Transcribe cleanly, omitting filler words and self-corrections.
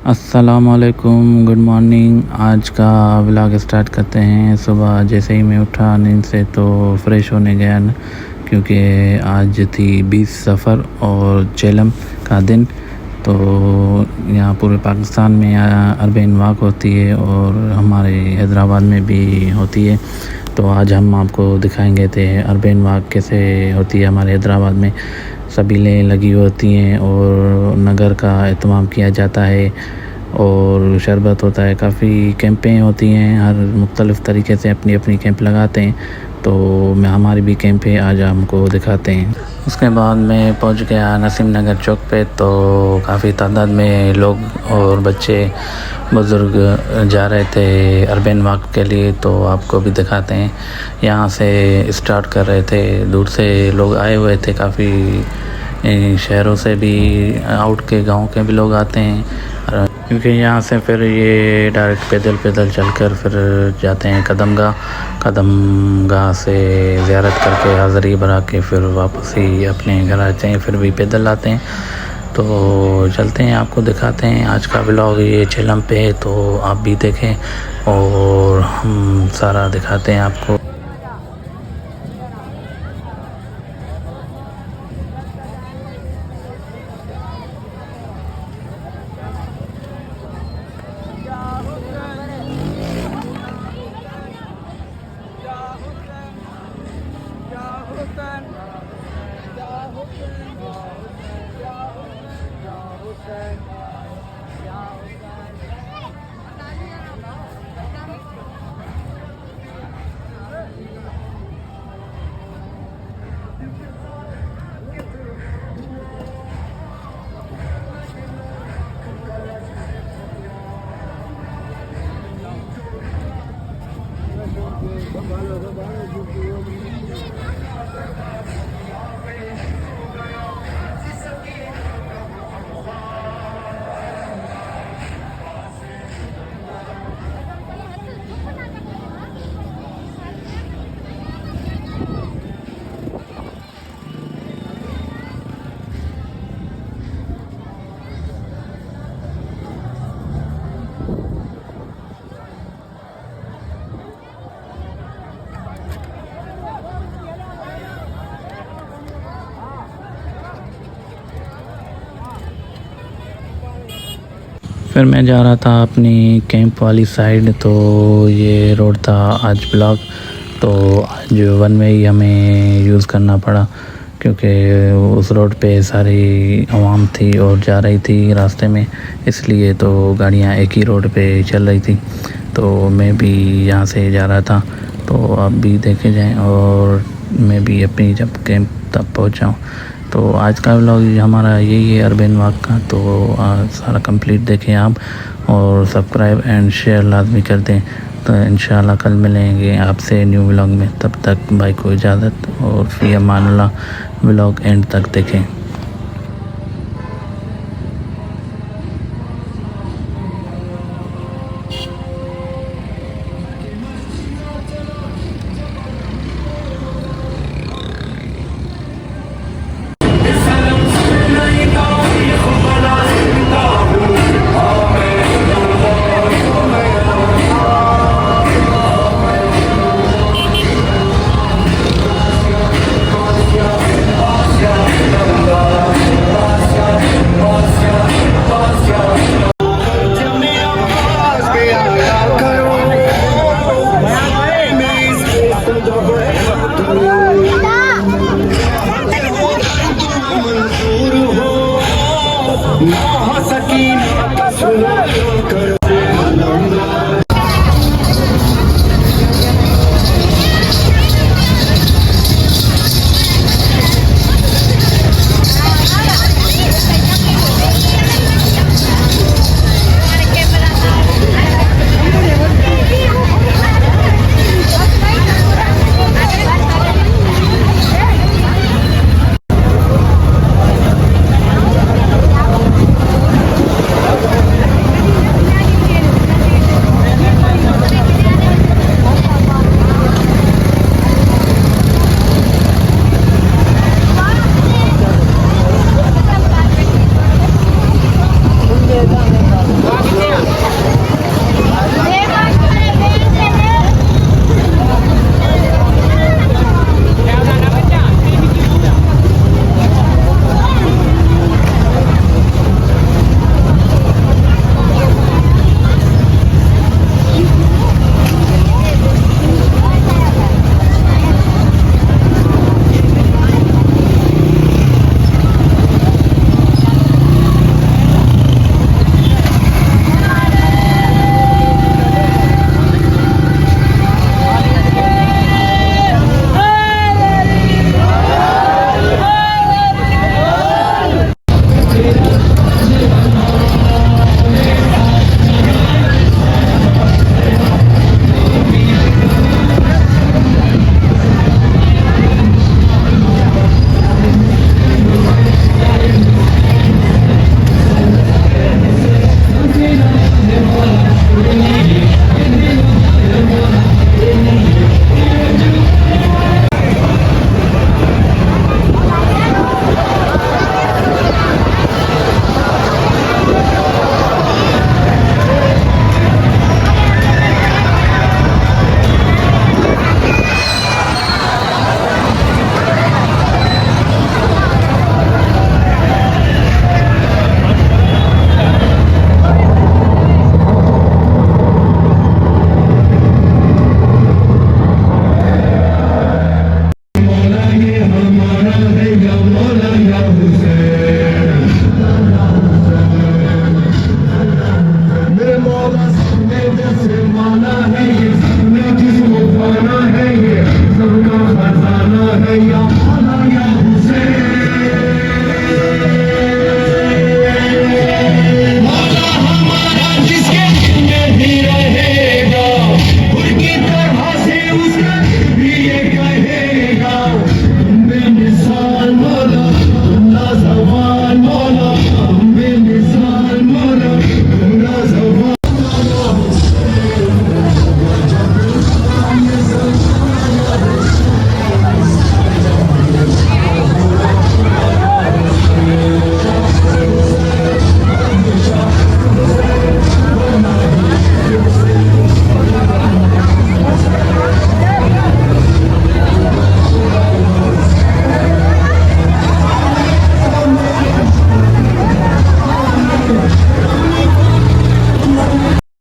अस्सलामुअलैकुम, good morning. आज का व्लॉग स्टार्ट करते हैं। सुबह जैसे ही मैं उठा नींद से तो फ्रेश होने गया न, क्योंकि आज थी 20 सफ़र और चेलम का दिन। तो यहाँ पूरे पाकिस्तान में अरबैन वाक होती है और हमारे हैदराबाद में भी होती है। तो आज हम आपको दिखाएंगे थे अरबैन वाक कैसे होती है हमारे हैदराबाद में। सबीलें लगी होती हैं और नगर का एहतमाम किया जाता है और शरबत होता है। काफ़ी कैंपें होती हैं, हर मुख्तलिफ़ तरीके से अपनी अपनी कैंप लगाते हैं। तो मैं हमारी भी कैंप है, आज हमको दिखाते हैं। उसके बाद मैं पहुंच गया नसीम नगर चौक पे। तो काफ़ी तादाद में लोग और बच्चे बुज़ुर्ग जा रहे थे अरबैन वाक के लिए। तो आपको भी दिखाते हैं। यहाँ से स्टार्ट कर रहे थे, दूर से लोग आए हुए थे, काफ़ी शहरों से भी, आउट के गांव के भी लोग आते हैं, क्योंकि यहाँ से फिर ये डायरेक्ट पैदल पैदल चलकर फिर जाते हैं कदमगाह से ज़ियारत करके हाज़री भरा के फिर वापस ही अपने घर आते हैं, फिर भी पैदल आते हैं। तो चलते हैं, आपको दिखाते हैं। आज का व्लॉग ये चेलम पे है, तो आप भी देखें और हम सारा दिखाते हैं आपको। फिर मैं जा रहा था अपनी कैंप वाली साइड। तो ये रोड था आज ब्लॉक। तो आज वन वे ही हमें यूज़ करना पड़ा, क्योंकि उस रोड पे सारी आवाम थी और जा रही थी रास्ते में, इसलिए तो गाड़ियाँ एक ही रोड पे चल रही थी। तो मैं भी यहाँ से जा रहा था। तो आप भी देखे जाएं और मैं भी अपनी जब कैंप तक पहुँचाऊँ। तो आज का व्लॉग हमारा यही है अरबैन वाक का। तो सारा कंप्लीट देखें आप और सब्सक्राइब एंड शेयर लाजमी कर दें। तो इंशाल्लाह कल मिलेंगे आपसे न्यू व्लॉग में। तब तक भाई को इजाज़त और फ़ी अमानुल्लाह। व्लॉग एंड तक देखें। मेरे मौला ने जैसे माना है